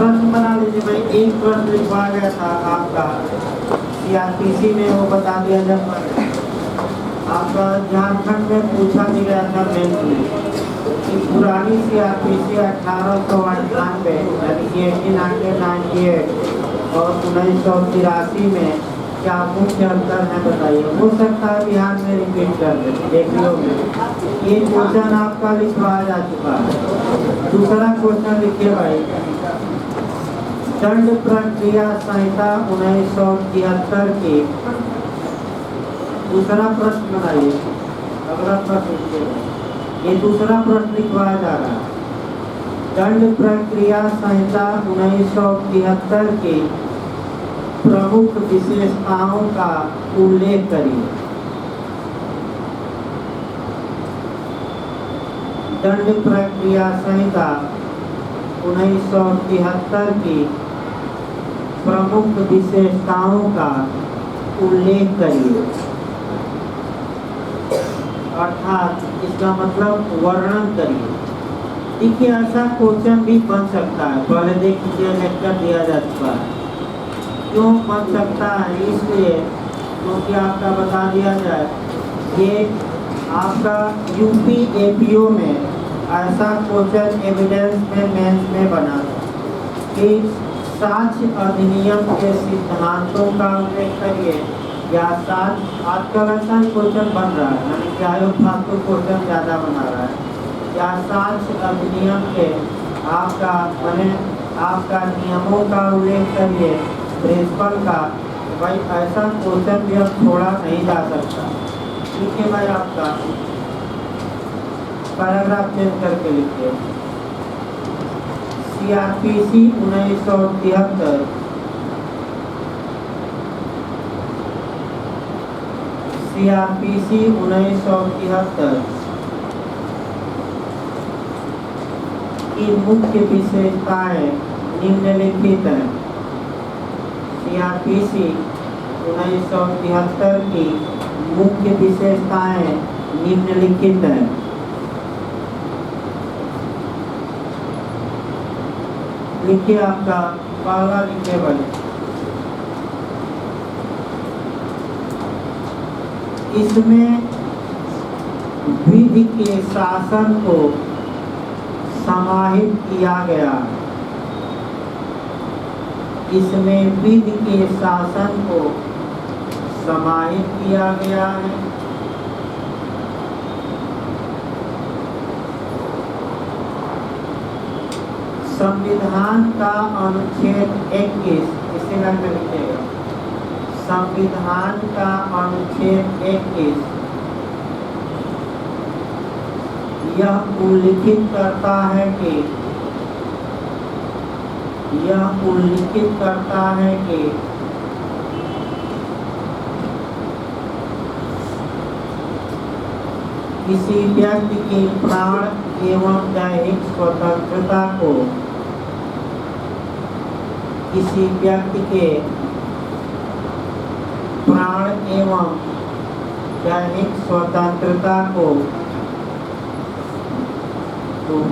प्रश्न बना लीजिए भाई। एक प्रश्न लिखवा गया था आपका सीआरपीसी में, वो बता दिया जब आपका झारखंड में पूछा भी गया था बैंक में कि पुरानी सीआरपीसी 1898 यानी कि 1898 और 1983 में क्या मुख्य अंतर है बताइए। हो सकता है बिहार में रिपीट कर दे, देख लो ये क्वेश्चन आपका लिखवाया जा चुका है। दूसरा क्वेश्चन लिखिए भाई, दंड प्रक्रिया संहिता 1973 की दूसरा प्रश्न बनाइए। अगला प्रश्न लिखिए, ये दूसरा प्रश्न लिखवाया जा रहा है। दंड प्रक्रिया संहिता 1973 की प्रमुख विशेषताओं का उल्लेख करिए। दंड प्रक्रिया संहिता 1973 की प्रमुख विशेषताओं का उल्लेख करिए, अर्थात इसका मतलब वर्णन करिए। देखिए ऐसा क्वेश्चन भी बन सकता है, पहले देख लीजिए लेक्चर दिया जा चुका है। क्यों बन सकता है? इसलिए क्योंकि आपका बता दिया जाए, ये आपका यूपी एपीओ में ऐसा क्वेश्चन एविडेंस में मेंस में बना कि साक्ष्य अधिनियम के सिद्धांतों का उल्लेख करिए, या साक्ष्य आजकल ऐसा क्वेश्चन बन रहा है, यानी कि आयोग फालतू क्वेश्चन ज़्यादा बना रहा है, या साक्ष्य अधिनियम के आपका नियमों का उल्लेख करिए, प्रिंसिपल का। भाई ऐसा क्वेश्चन भी अब छोड़ा नहीं जा सकता। ठीक है भाई, आपका पैराग्राफ चेंज करके लिखिए। सीआरपीसी 1973 सीआरपीसी 1973 की मुख्य विशेषताएं निम्नलिखित हैं। सीआरपीसी 1973 की मुख्य विशेषताएं निम्नलिखित हैं। लिखिए, आपका पहला लिखिए भाई, इसमें विधि के शासन को समाहित किया गया है। इसमें विधि के शासन को समाहित किया गया है। संविधान का अनुच्छेद 21, इसी लाइन में लिखिएगा, संविधान का अनुच्छेद 21 यह उल्लिखित करता है कि किसी व्यक्ति के प्राण एवं दैहिक स्वतंत्रता को किसी व्यक्ति के प्राण एवं दैहिक स्वतंत्रता को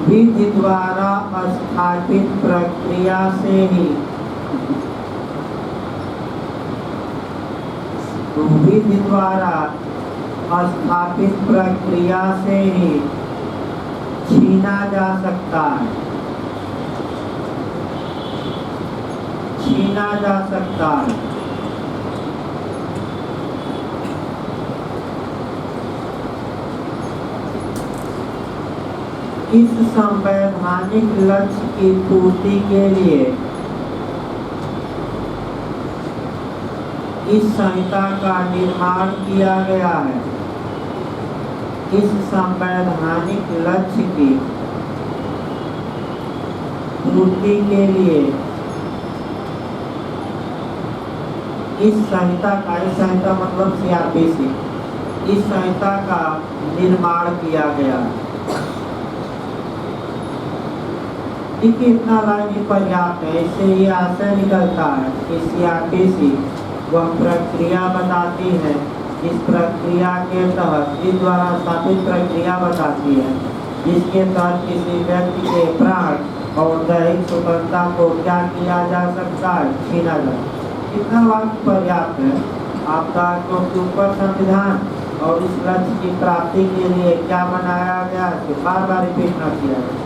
विधि द्वारा स्थापित प्रक्रिया से ही विधि द्वारा स्थापित प्रक्रिया से ही छीना जा सकता है। छीना जा सकता है। इस संवैधानिक लक्ष्य की पूर्ति के लिए इस संहिता का निर्माण किया गया है। इस संवैधानिक लक्ष्य की पूर्ति के लिए इस संहिता मतलब सीआरपीसी, इस संहिता का निर्माण किया गया है। देखिए इतना लाइन ही पर्याप्त है। इससे ये आशय निकलता है कि सीआरपीसी वह प्रक्रिया बताती है, इस प्रक्रिया के तहत इस द्वारा स्थापित प्रक्रिया बताती है जिसके तहत किसी व्यक्ति के प्राण और दैहिक स्वतंत्रता को क्या किया जा सकता है, छीना जा। कितना वाक्य पर्याप्त है आपका, क्योंकि ऊपर संविधान और इस लक्ष्य की प्राप्ति के लिए क्या बनाया गया है, बार बार रिपीट न किया जाए।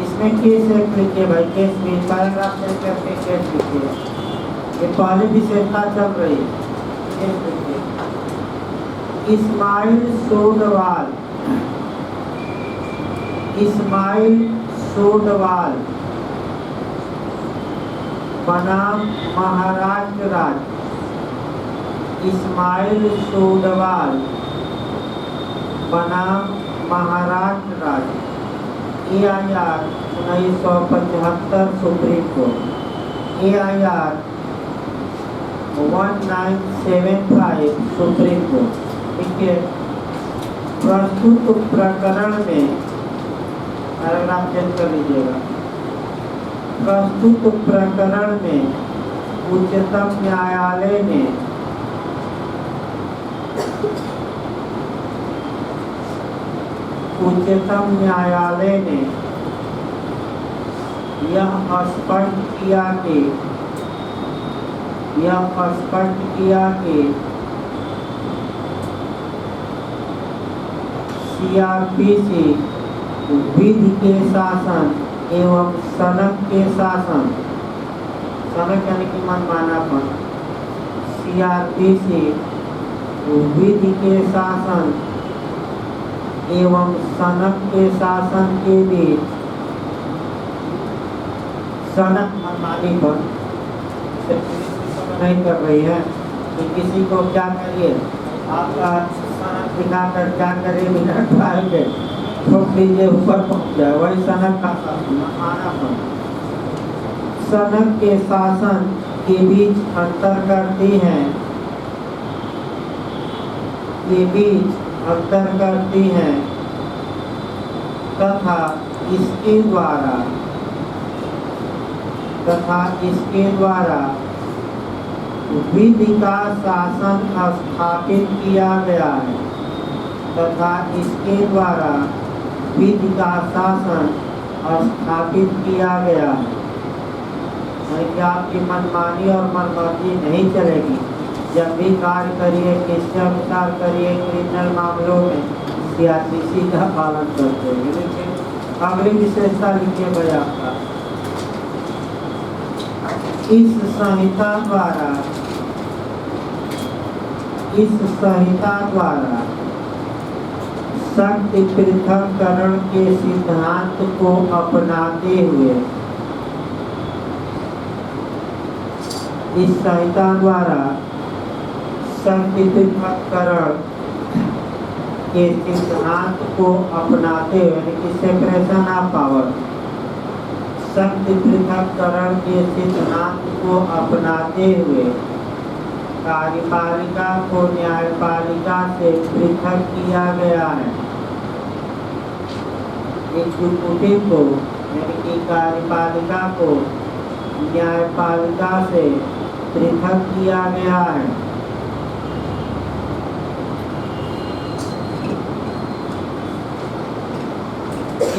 इसमें केस एक लिखिए भाई, केस भी पैराग्राफ चेक करके केस लिखिए। ये पहली विशेषता चल रही है, केस लिखिए। इस्माइल सोडवाल, इस्माइल सोडवाल बनाम महाराष्ट्र राज्य। इस्माइल सोडवाल बनाम महाराष्ट्र राज्य। AIR 1975 supreme court. AIR 1975 supreme court. देखिए, प्रस्तुत प्रकरण में पैराग्राफ चेंज कर लीजिएगा। प्रस्तुत प्रकरण में उच्चतम न्यायालय ने यह स्पष्ट किया कि CRPC विधि के शासन एवं सनक के शासन, सनक यानी कि मनमानापन, CRPC विधि के शासन एवं सनक के शासन के बीच, सनक मनमानी पर नहीं कर रही है कि किसी को क्या करिए, आपका सनक दिखाकर क्या करिए, मिनट पाएंगे ठोक दीजिए, ऊपर पहुंच जाए, वही सनक का मनमानापन। सनक के शासन के बीच अंतर करती हैं, के बीच अंतर करती हैं तथा इसके द्वारा विधि का शासन स्थापित किया गया है, तथा इसके द्वारा विधि का शासन स्थापित किया गया है। कि आपकी मनमानी और मनमर्जी नहीं चलेगी। जब भी कार्य करिए किसके अनुसार करिए, क्रिमिनल मामलों में CRPC का पालन करते हुए। लेकिन अगली विशेषता लिखिए भाई आपका, इस संहिता द्वारा शक्ति पृथक्करण के सिद्धांत को अपनाते हुए, इस संहिता द्वारा शक्ति पृथक्करण के सिद्धांत को अपनाते हुए, यानी कि सेपरेशन ऑफ पावर, शक्ति पृथक्करण के सिद्धांत को अपनाते हुए कार्यपालिका को न्यायपालिका से पृथक किया गया है। एग्जीक्यूटिव को यानी कि कार्यपालिका को न्यायपालिका से पृथक किया गया है।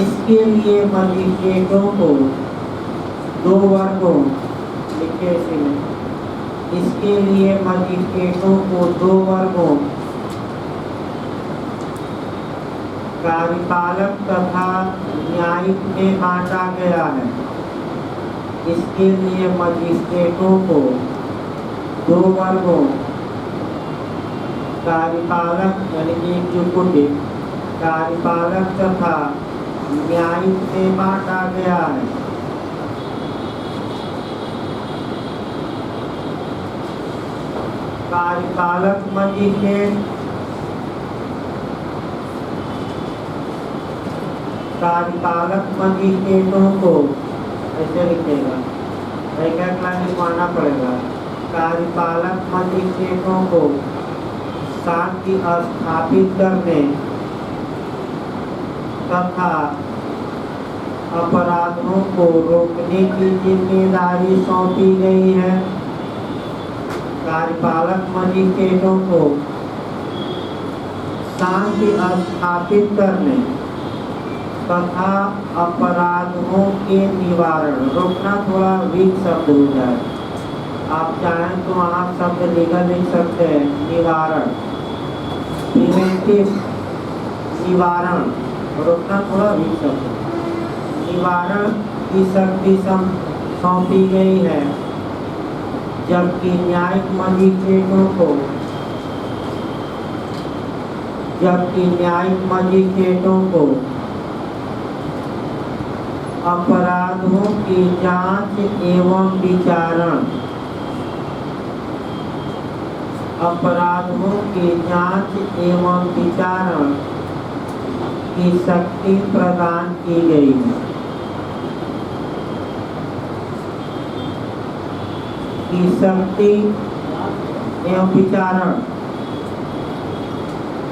इसके लिए मजिस्ट्रेटों को दो वर्गों, इसके लिए मजिस्ट्रेटों को दो वर्गों, कार्यपालक तथा न्यायिक में बांटा गया है। इसके लिए मजिस्ट्रेटों को दो वर्गों, कार्यपालक यानी कि एग्जीक्यूटिव, कार्यपालक तथा न्यायिक में बांटा गया है। कार्यपालक मजिस्ट्रेट, कार्यपालक मजिस्ट्रेटों को ऐसे लिखेगा, एक लाइन लिखवाना पड़ेगा। कार्यपालक मजिस्ट्रेटों को शांति स्थापित करने तथा अपराधों को रोकने की जिम्मेदारी सौंपी गई है। कार्यपालक मजिस्ट्रेटों को शांति स्थापित करने तथा अपराधों के निवारण। रोकना थोड़ा वीक शब्द हो जाए, आप चाहें तो वहाँ शब्द लीगल लिख सकते हैं, निवारण, प्रिवेंटिव, निवारण। रोकना थोड़ा वीक शब्द। निवारण की शक्ति सौंपी गई है, जबकि न्यायिक मजिस्ट्रेटों को अपराधों की जांच एवं विचारण की शक्ति प्रदान की गई है। की शक्ति एवं विचारण,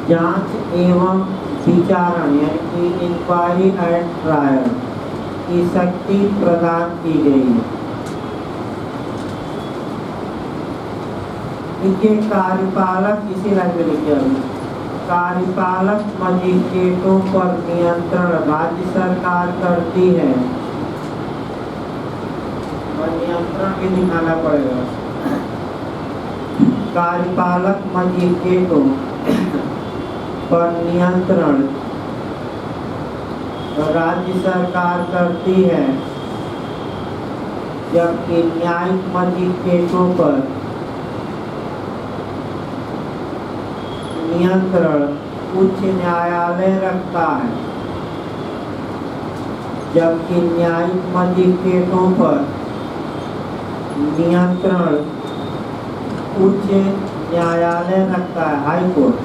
जांच एवं विचारण यानी कि इंक्वायरी एंड ट्रायल की शक्ति प्रदान की गई है। इनके कार्यपालक, इसी लाइन में लिखे कार्यपालक मजिस्ट्रेटों पर नियंत्रण राज्य सरकार करती है, और नियंत्रण भी दिखाना पड़ेगा। कार्यपालक मजिस्ट्रेटों पर नियंत्रण राज्य सरकार करती है, जबकि न्यायिक मजिस्ट्रेटों पर नियंत्रण उच्च न्यायालय रखता है। जबकि न्यायिक मजिस्ट्रेटों पर नियंत्रण उच्च न्यायालय रखता है, हाई कोर्ट,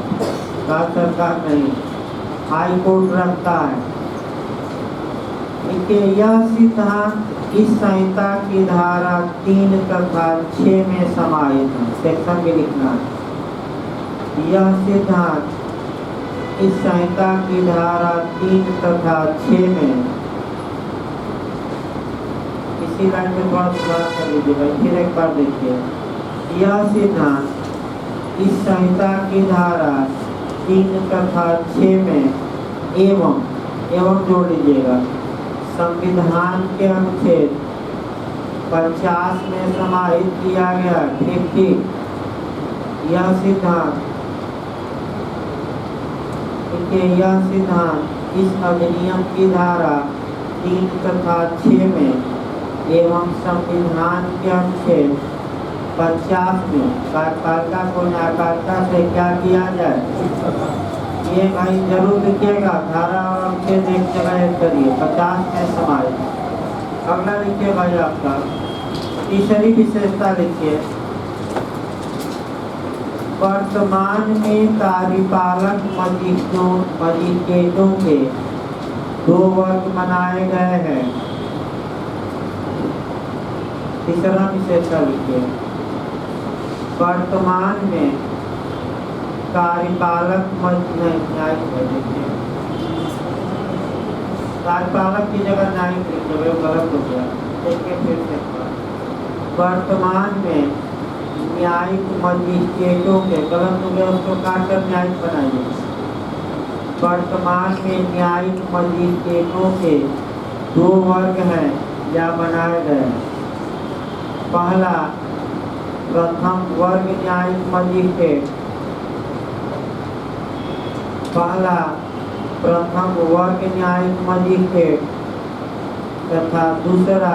राज्य सरकार नहीं, हाई कोर्ट रखता है। इनके यह सिद्धांत इस संहिता की धारा 3 तथा 6 में समाहित है। सेक्शन में लिखना है, यह सिद्धांत इस संहिता की धारा 3 तथा 6 में, इसी लाइन में थोड़ा सुधार कर लीजिएगा, फिर एक बार देखिए। यह सिद्धांत इस संहिता की धारा 3 तथा 6 में एवं जोड़ लीजिएगा, संविधान के अनुच्छेद 50 में समाहित किया गया। 50 यह सिद्धांत इस अधिनियम की धारा 3 तथा 6 में एवं संविधान के अनुच्छेद 50 में कार्यपालिका को न्यायपालिका से क्या किया जाए, ये भाई जरूर लिखिएगा, धारा और अनुच्छेद एक जगह ऐड करिए, 50 में समाहित। अगला लिखिए भाई आपका तीसरी विशेषता लिखिए, वर्तमान में कार्यपालक मजिस्ट्रेटों के 2 वर्ग बनाए गए हैं। तीसरा विशेषता लिखिए, वर्तमान में कार्यपालक कार्यपालक की जगह न्यायिक लिखिए, गलत हो गया, देखिए फिर से। वर्तमान में न्यायिक मजिस्ट्रेटों के, गलत हो गया उसको काटकर न्यायिक बनाइए। वर्तमान में न्यायिक मजिस्ट्रेटों के 2 वर्ग हैं या बनाए गए। पहला, प्रथम वर्ग न्यायिक मजिस्ट्रेट, तथा दूसरा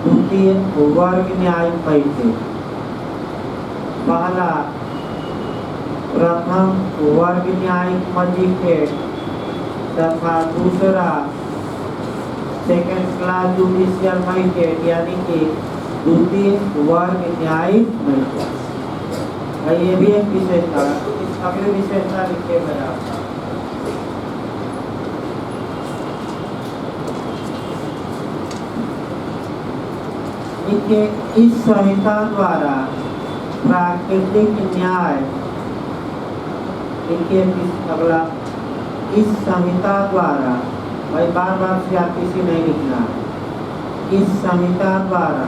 द्वितीय वर्ग न्यायिक मजिस्ट्रेट। पहला, प्रथम वर्ग न्यायिक मजिस्ट्रेट तथा दूसरा सेकेंड क्लास जुडिशियल मजिस्ट्रेट यानी कि द्वितीय वर्ग न्यायिक मजिस्ट्रेट। ये भी एक विशेषता है। इस अगले विशेषता लिखे गए आपका इस संहिता द्वारा प्राकृतिक न्याय, अगला, इस संहिता द्वारा, भाई बार सीआरपीसी नहीं लिखना है। इस संहिता द्वारा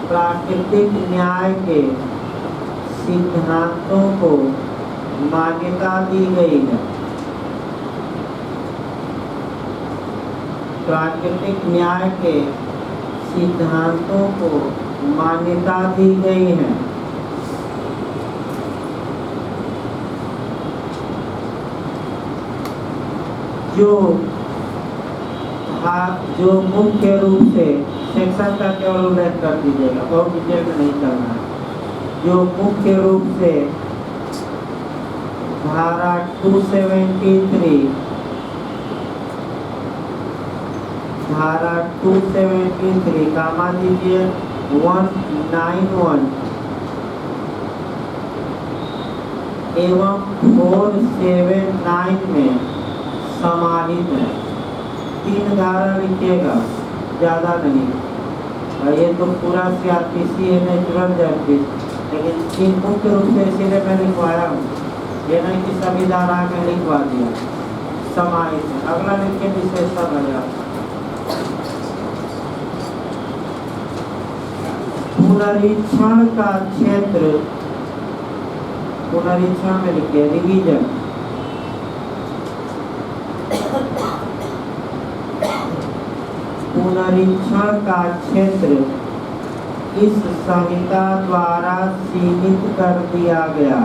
प्राकृतिक न्याय के सिद्धांतों को मान्यता दी गई है। प्राकृतिक न्याय के सिद्धांतों को मान्यता दी गई है। जो मुख्य रूप से सेक्शन का केवल उल्लेख कर दीजिएगा, बहुत डिटेल में नहीं करना है। जो मुख्य रूप से धारा 273 कामा दीजिए 191 एवं 479 में समाहित है। 3 धारा लिखिएगा, ज़्यादा नहीं। और ये तो पूरा CRPC है, नेचुरल जस्टिस, लेकिन 3 मुख्य रूप से इसीलिए मैं लिखवाया हूँ, ये नहीं कि सभी धारा में लिखवा दिया। समाहित है। अगला लिखिए विशेषता भैया। पुनरीक्षण का क्षेत्र, पुनरीक्षण में लिखिए रिवीजन। पुनरीक्षण का क्षेत्र इस संहिता द्वारा सीमित कर दिया गया।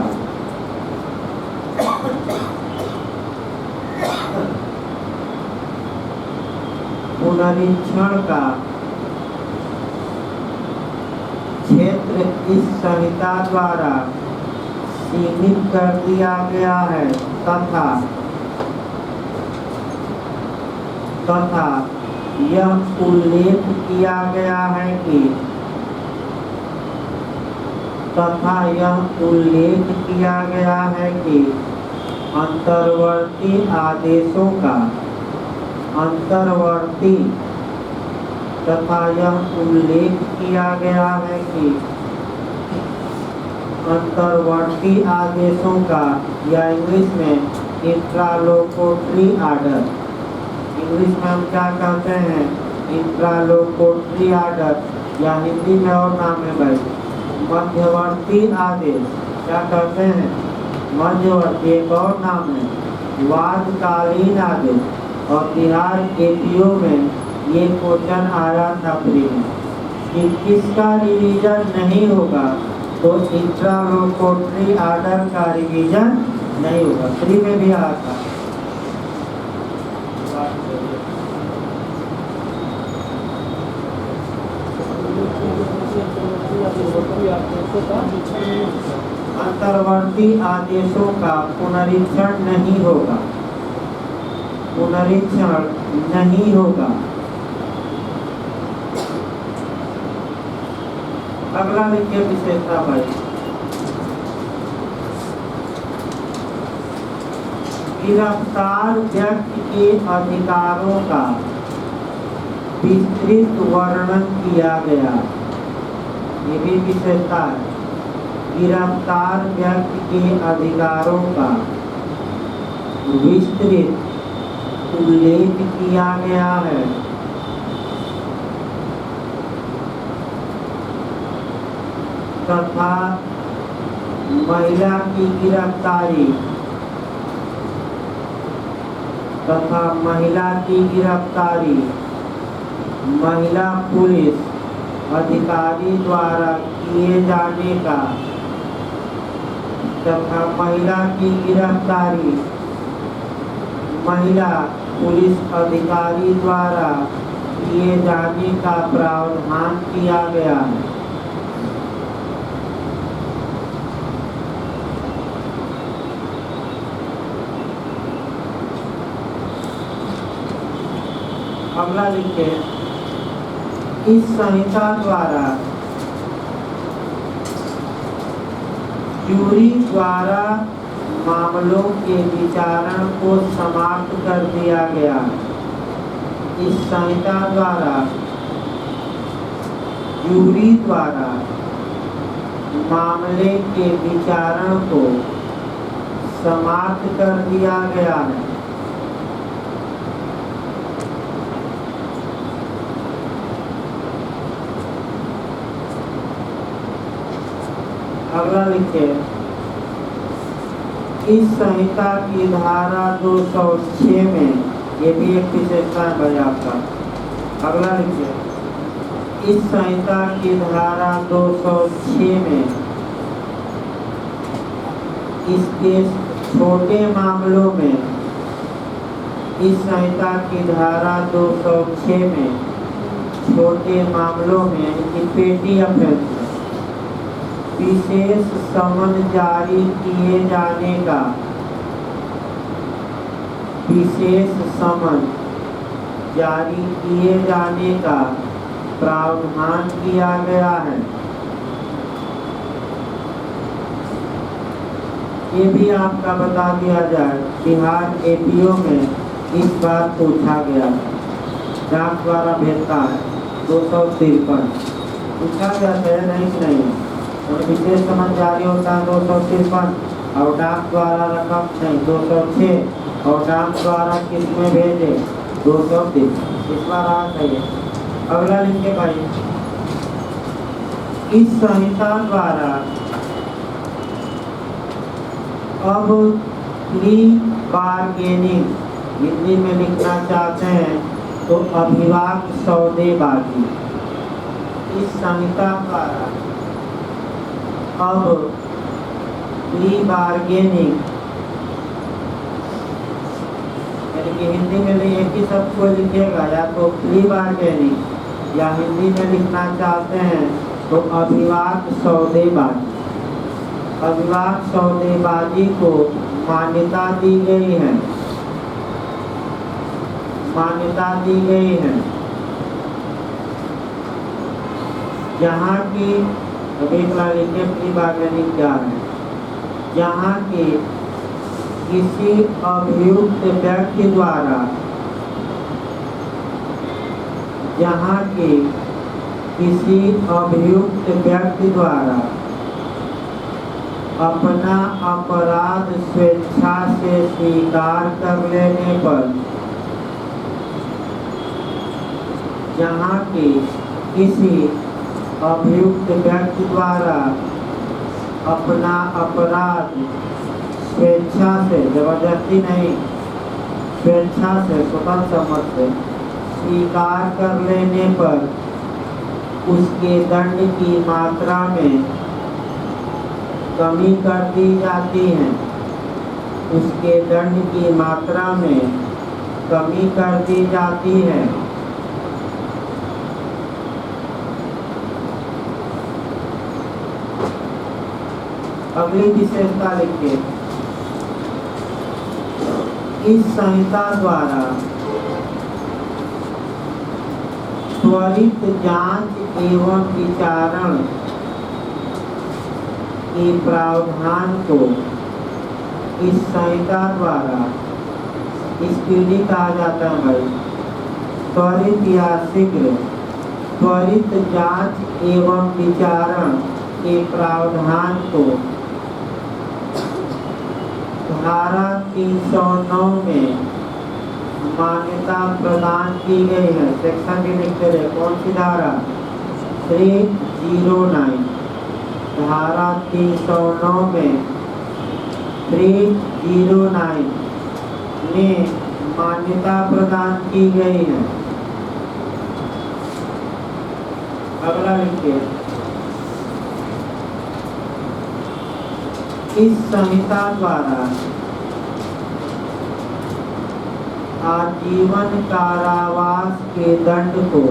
पुनरीक्षण का क्षेत्र इस संहिता द्वारा सीमित कर दिया गया है तथा यह उल्लेख किया गया है कि अंतर्वर्ती आदेशों का या इंग्लिश में इंट्रालोकोटरी आर्डर, इंग्लिश में हम क्या कहते हैं, इंट्रालोकोटरी आर्डर, या हिंदी में और नाम है भाई मध्यवर्ती आदेश। क्या कहते हैं, मध्यवर्ती। एक और नाम है वादकालीन आदेश। और बिहार APO में ये क्वेश्चन आया था फ्री में कि किसका रिवीजन नहीं होगा, तो इंट्रालोकोटरी आर्डर का रिवीजन नहीं होगा। फ्री में भी आया था। अंतर्वर्ती आदेशों का पुनरीक्षण नहीं होगा, पुनरीक्षण नहीं होगा। अगला लिखिए विशेषता भाई। गिरफ्तार व्यक्ति के अधिकारों का विस्तृत वर्णन किया गया। ये भी विशेषता है। गिरफ्तार व्यक्ति के अधिकारों का विस्तृत उल्लेख किया गया है तथा महिला की गिरफ्तारी महिला पुलिस अधिकारी द्वारा किए जाने का तथा महिला की गिरफ्तारी महिला पुलिस अधिकारी द्वारा किए जाने का प्रावधान किया गया है। अगला लिखिए, इस संहिता द्वारा जूरी द्वारा मामलों के विचारण को समाप्त कर दिया गया। इस संहिता द्वारा जूरी द्वारा मामले के विचारण को समाप्त कर दिया गया है। अगला लिखिए, इस संहिता की धारा 206 में, ये भी एक विशेषता है भाई आपका, अगला लिखिए, इस संहिता की धारा 206 में इसके छोटे मामलों में, इस संहिता की धारा 206 में छोटे मामलों में पेटी ऑफेंस विशेष समन जारी किए जाने का, विशेष समन जारी किए जाने का प्रावधान किया गया है। ये भी आपका बता दिया जाए, बिहार एपीओ में इस बार पूछा गया, डाक द्वारा भेजता है 253 पूछा गया है, नहीं कि नहीं, और विशेष समन जारी होता है 253 और डाक द्वारा रकम नहीं 206 और डाक द्वारा किसमें भेजे 230। इस बार आ चाहिए। अगला लिखिए भाई, इस संहिता द्वारा अब प्री बार्गेनिंग, हिंदी में लिखना चाहते हैं तो अभिवाद सौदेबाजी, इस संहिता द्वारा अब प्री बार्गेनिंग, यानी कि हिंदी में एक ही शब्द को लिखिएगा, या तो प्री बार्गेनिंग या हिंदी में लिखना चाहते हैं तो अभिवाद सौदेबाजी, अभिवाद सौदेबाजी को मान्यता दी गई है, मान्यता दी गई है। यहाँ की प्री बार्गेनिंग क्या है, यहाँ की किसी अभियुक्त व्यक्ति द्वारा, यहाँ की किसी अभियुक्त व्यक्ति द्वारा अपना अपराध स्वेच्छा से स्वीकार कर लेने पर, जहाँ की किसी अभियुक्त व्यक्ति द्वारा अपना अपराध स्वेच्छा से, जबरदस्ती नहीं, स्वेच्छा से, स्वतंत्र सम्मत से स्वीकार कर लेने पर उसके दंड की मात्रा में कमी कर दी जाती है, उसके दंड की मात्रा में कमी कर दी जाती है। अगली विशेषता लिखिए, इस संहिता द्वारा त्वरित जांच एवं विचारण के प्रावधान को, इस संहिता द्वारा स्पीडी कहा जाता है भाई, त्वरित या शीघ्र, त्वरित जांच एवं विचारण के प्रावधान को धारा 309 में मान्यता प्रदान की गई है। सेक्शन के लिखते रहे, कौन सी धारा, 309, धारा 309 में 309 में मान्यता प्रदान की गई है। अगला लिखिए, इस संहिता द्वारा आजीवन कारावास के दंड को,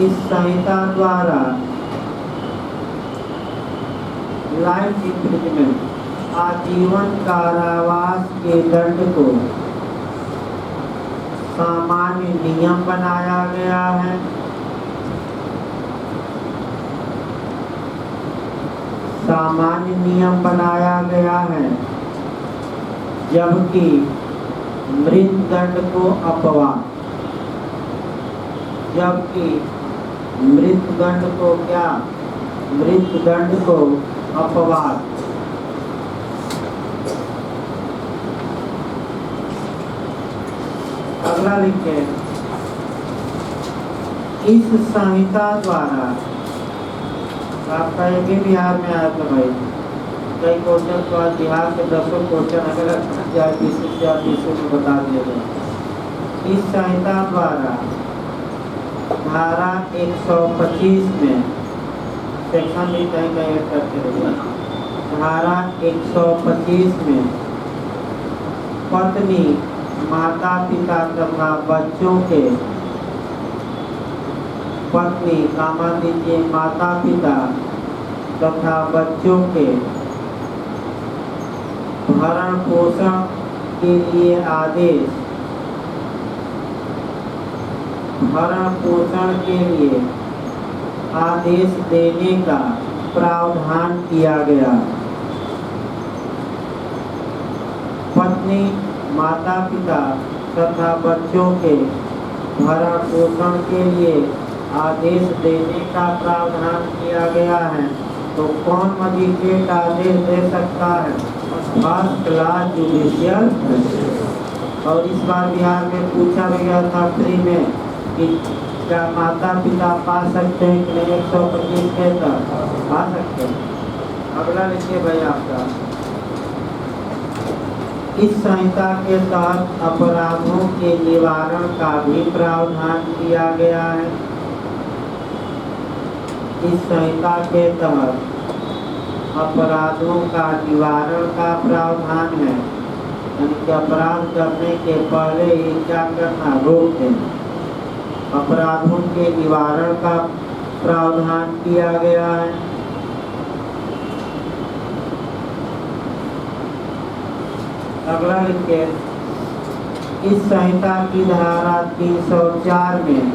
इस संहिता द्वारा लाइफ इम्प्रिजनमेंट, आजीवन कारावास के दंड को सामान्य नियम बनाया गया है। सामान्य नियम बनाया गया है, जबकि मृत्युदंड को अपवाद, जबकि मृत्युदंड को क्या, मृत्युदंड को अपवाद। अगला लिखिए, इस संहिता द्वारा, आपका ये भी बिहार में आया था भाई, कई क्वेश्चन तो आज बिहार के 10 क्वेश्चन अगर में बता दिए गए। इस संहिता द्वारा धारा 125 में सेक्शन भी कहीं कहीं ऐड करते रहिए। धारा 125 में पत्नी, माता पिता तथा बच्चों के, पत्नी कामा दीजिए माता पिता तथा बच्चों के भरण पोषण के लिए आदेश, भरण पोषण के लिए आदेश देने का प्रावधान किया गया। पत्नी, माता पिता तथा बच्चों के भरण पोषण के लिए आदेश देने का प्रावधान किया गया है। तो कौन मजिस्ट्रेट आदेश दे सकता है? First class judicial. और इस बार बिहार में पूछा गया था फ्री में कि क्या माता पिता पा सकते हैं कि नहीं 125 के तक पा सकते हैं। अगला लिखिए भाई आपका, इस संहिता के तहत अपराधों के निवारण का भी प्रावधान किया गया है। इस संहिता के तहत अपराधों का निवारण का प्रावधान है, यानी कि अपराध करने के पहले ही क्या करना, रोक देना। अपराधों के निवारण का प्रावधान किया गया है। अगला लिखिए, इस संहिता की धारा 304 में,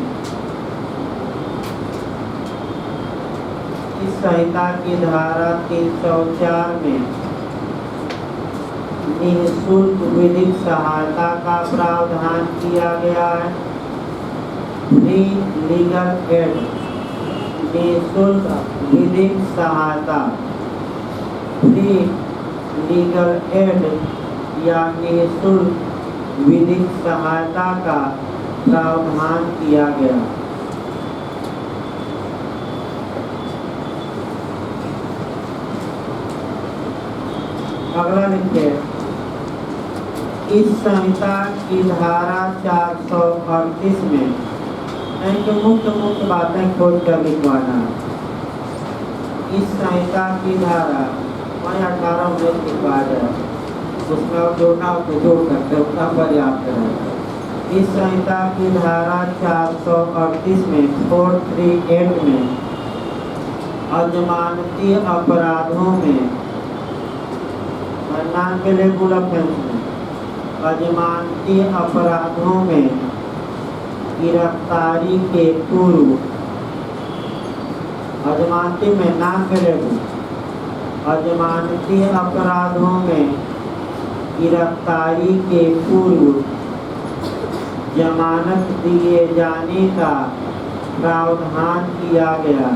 इस संहिता की धारा 304 में निःशुल्क विधिक सहायता का प्रावधान किया गया है। फ्री लीगल एड, निःशुल्क विधिक सहायता, फ्री लीगल एड या निःशुल्क विधिक सहायता का प्रावधान किया गया। अगला लिखिए, इस संहिता की धारा 438 में मुख्य बातें खोज कर लिखवाना। इस संहिता की धारा 18 में लिखवा जाए, उसमें आप जोड़ना तो जोड़ सकते हो, उतना पर्याप्त है। इस संहिता की धारा 438 में 438 में अजमानती अपराधों में, नॉन पेलेबल ऑफेंस में, अजमानती अपराधों में गिरफ्तारी के पूर्व, अजमानती में नॉन पेलेबल, अजमानती अपराधों में गिरफ्तारी के पूर्व जमानत दिए जाने का प्रावधान किया गया।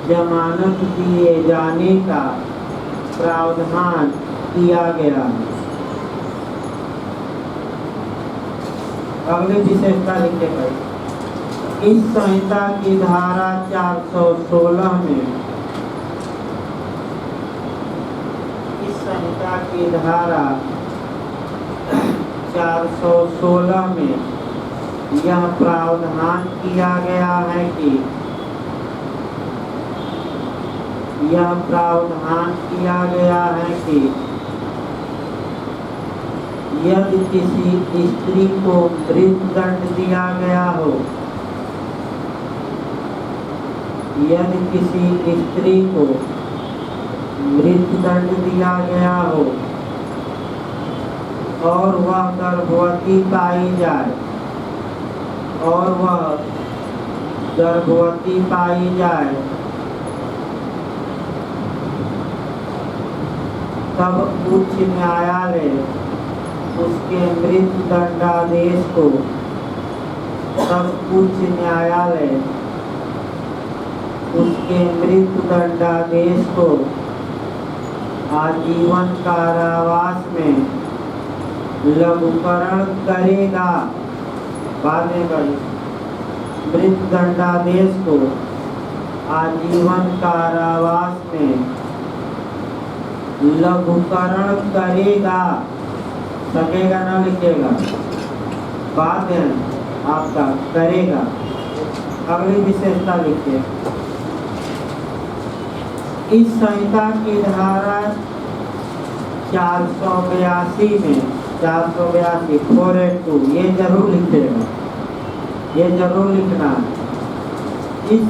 जमानत दिए जाने का प्रावधान किया गया। अगली विशेषता लिखते भाई, इस संहिता की धारा 416 में, इस संहिता की धारा 416 में यह प्रावधान किया गया है कि, यह प्रावधान किया गया है कि यदि किसी स्त्री को मृत्युदंड दिया गया हो, यदि किसी स्त्री को मृत्युदंड दिया गया हो और वह गर्भवती पाई जाए, और वह गर्भवती पाई जाए, तब उच्च न्यायालय उसके मृत्युदंडादेश को, तब उच्च न्यायालय उसके मृत्युदंडादेश को आजीवन कारावास में लघुकरण करेगा। बाद में मृत्युदंडादेश को आजीवन कारावास में लघुकरण करेगा, सकेगा ना लिखेगा, बाद है आपका करेगा। अगली विशेषता लिखिए। इस संहिता की धारा 482 में 482 482 ये जरूर लिखिएगा, ये जरूर लिखना। इस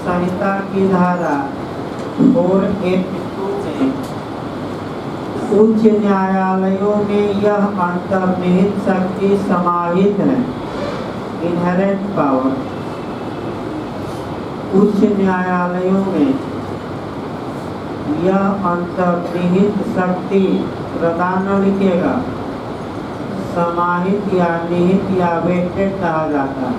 संहिता की धारा 482 में उच्च न्यायालयों में यह अंतर्निहित शक्ति समाहित है, इनहेरेंट पावर। उच्च न्यायालयों में यह अंतर्निहित शक्ति, प्रदान लिखेगा, समाहित या निहित या वेटेड कहा जाता है।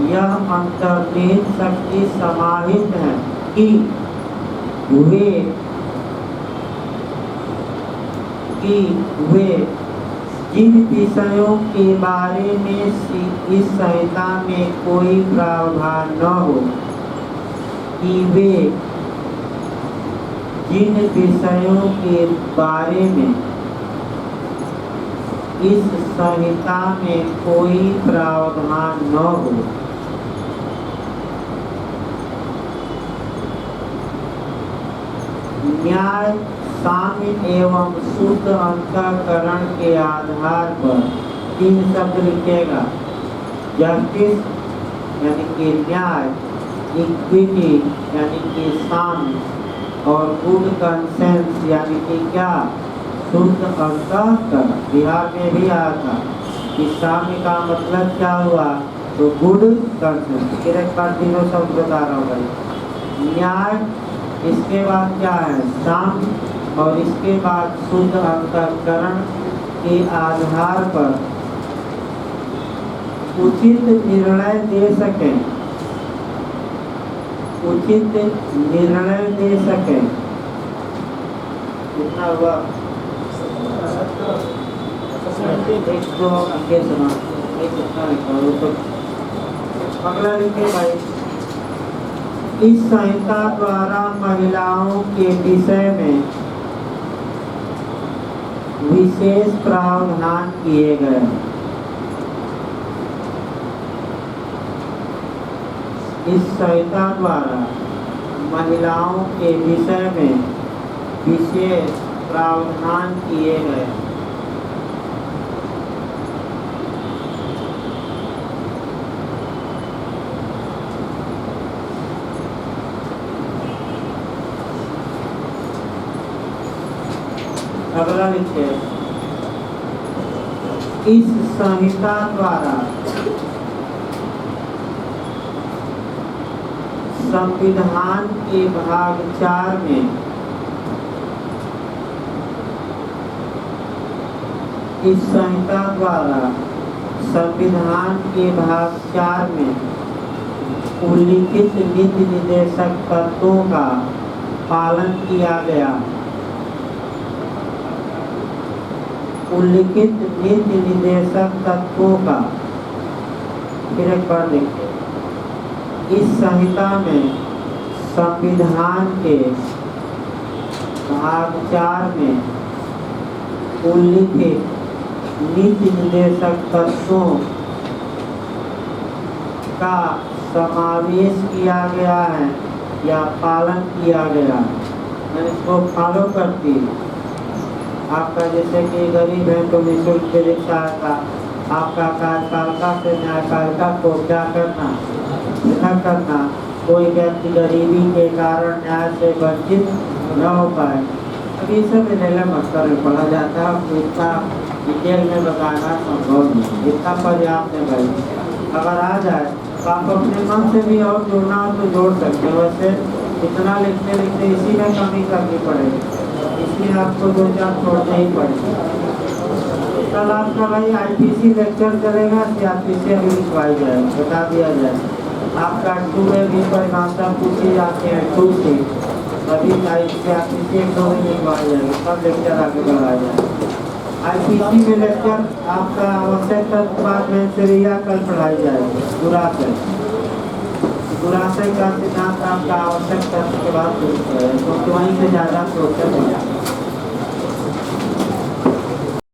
यह अंतर्निहित शक्ति समाहित है कि वे जिन विषयों के बारे में इस संहिता में कोई प्रावधान न हो, कि वे जिन विषयों के बारे में इस संहिता में कोई प्रावधान न हो, न्याय, साम्य एवं शुद्ध अंतःकरण के आधार पर 3 शब्द लिखेगा। जस्टिस यानी कि न्याय, इक्विटी यानी कि साम्य, और गुड कंसेंस यानी कि क्या, शुद्ध अंतःकरण। बिहार में भी आया था कि साम्य का मतलब क्या हुआ, तो गुड कंसेंस। फिर एक बार तीनों शब्द बता रहा हूँ भाई। न्याय, इसके बाद क्या है, साम्य, और इसके बाद शुद्ध अंतःकरण के आधार पर उचित निर्णय दे सकें, उचित निर्णय दे सकें। कितना हुआ, एक दो आगे सुना, एक कितना लिखा तो अगला लिखे भाई। इस संहिता द्वारा महिलाओं के विषय में विशेष प्रावधान किए गए। इस संहिता द्वारा महिलाओं के विषय में विशेष प्रावधान किए गए। अगला लिखिए। इस संहिता द्वारा संविधान के भाग 4 में इस संहिता द्वारा संविधान के भाग 4 में उल्लिखित नीति निर्देशक तत्वों का पालन किया गया। उल्लिखित नीति निर्देशक तत्वों का, फिर एक बार देखिए। इस संहिता में संविधान के भाग 4 में उल्लिखित नीति निर्देशक तत्वों का समावेश किया गया है या पालन किया गया, यानी इसको फॉलो करती है। आपका जैसे कि गरीब है तो निःशुल्क विधिक सहायता, आपका कार्यपालिका से न्यायपालिका को क्या करना, पृथक करना। कोई व्यक्ति गरीबी के कारण न्याय से वंचित न हो पाए। अभी सब निर्णय मत कर पढ़ा जाता है, इतना डिटेल में बताना संभव नहीं, इतना पर्याप्त है भाई। अगर आ जाए तो आप अपने मन से भी और जोड़ना हो तो जोड़ सकते हो। वैसे इतना लिखते लिखते इसी में कमी करनी पड़ेगी, इसलिए आपको 2-4 छोड़ने ही पड़ेगा। कल आपका भाई IPC लेक्चर चलेगा, CRPC अभी लिखवाई जाए, बता दिया जाए। आपका 2A भी परिभाषा पूछी जाती है 2 से, अभी CRPC 1-2 में लिखवाई जाएगी, सब लेक्चर आगे बढ़ाया जाए। IPC में लेक्चर आपका आवश्यक बाद में सेरिया कल पढ़ाई जाएगी। दुराशय का सिद्धांत आपका आवश्यक तत्व के बाद क्योंकि वहीं से ज़्यादा क्वेश्चन हो जाए।